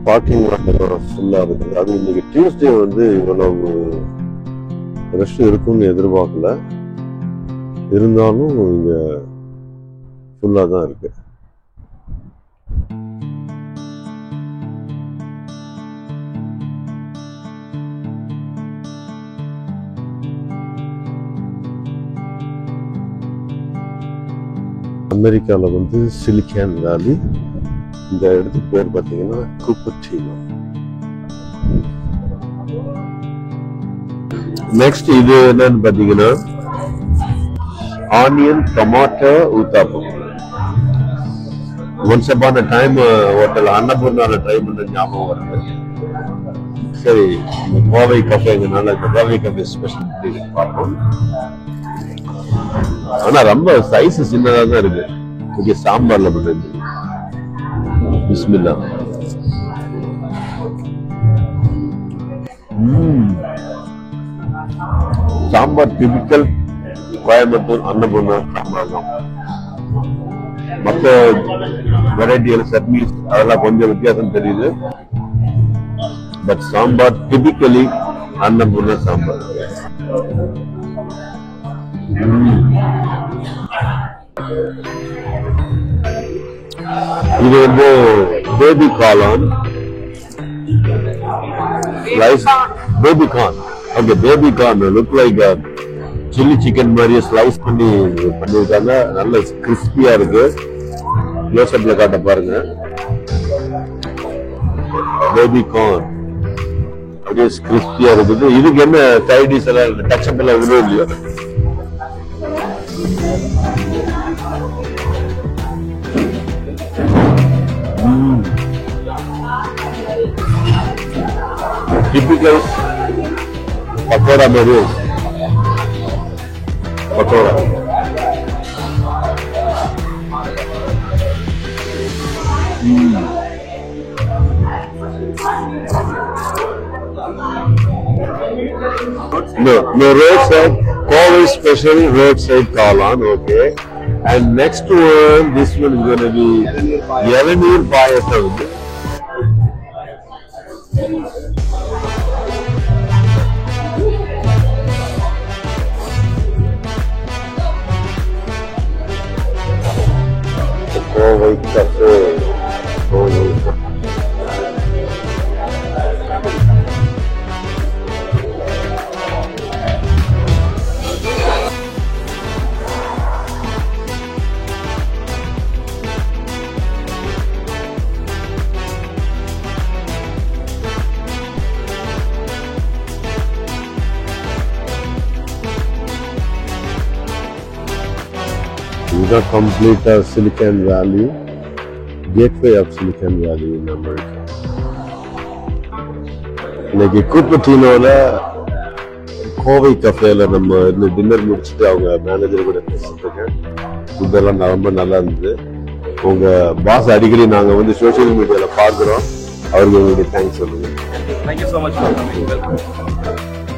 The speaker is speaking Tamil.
பார்க்கிங் ஃபுல்லாக இருக்குது. அது இன்னைக்கு டியூஸ்டே வந்து இவ்வளவு ரஷ் இருக்கும்னு எதிர்பார்க்கல. இருந்தாலும் இங்கே ஃபுல்லாக தான் இருக்கு. அமெரிக்காவில் வந்து சிலிக்கான் வேலி. இந்த இடத்துக்கு பேர் பார்த்தீங்கன்னா குப்பர்டினோ. நெக்ஸ்ட் இது என்னன்னு பார்த்தீங்கன்னா onion tomato uttapam. Once upon a time hotel அன்னபூர்ணால ட்ரை பண்ண ஞாபகம் வருது. சரி, கோவை கஃபேங்கனால இந்த கோவை கஃபே ஸ்பெஷல் பார்ப்போம். ஆனா ரொம்ப சைஸ் சின்னதா தான் இருக்கு. இங்க சாம்பார்ல பண்ணுறது. பிஸ்மில்லா. சாம்பார் டிபிக்கல் கோயம்புத்தூர் அன்னபூர்ணா சாம்பார் தான். மற்ற வெரைட்டிகள் சட்னிஸ் அதெல்லாம் கொஞ்சம் வித்தியாசம் தெரியுது. But sambar typically Annapoorna sambar. இது வந்து பேபி காளான், baby corn. Okay, baby corn look like chilli chicken மாதிரியே ஸ்லைஸ் பண்ணி பண்ணிருக்காங்க. நல்ல கிறிஸ்பியா இருக்கு. க்ளோஸ்அப்ல காட்ட பாருங்க. பேபி கார்ன் அப்படியே கிறிஸ்பியா இருக்குது. இதுக்கு என்ன சைடிஸ் எல்லாம் டச்சப் எல்லாம் விழுவும் இல்லையா? Typical pakoda மாதிரி pakoda. No roadside Kovi special roadside kalan. Okay, and next one, this one is going to be Yelaneer Payasam. Kovi Cafe. The complete Silicon Valley, gateway of Silicon Valley in America. இன்னைக்கு கூப்பர்டினோல கோவை கஃபேல நம்ம டின்னர் முடிச்சுட்டு அவங்க மேனேஜர் கூட பேசிட்டு இருக்கேன். ஃபுட்டெல்லாம் ரொம்ப நல்லா இருந்தது. உங்க பாஸ் அடிக்கடி நாங்க வந்து சோசியல் மீடியால பார்க்கிறோம். அவருக்கு உங்களுடைய தேங்க்ஸ் சொல்லுங்க. Thank you so much for coming. Welcome.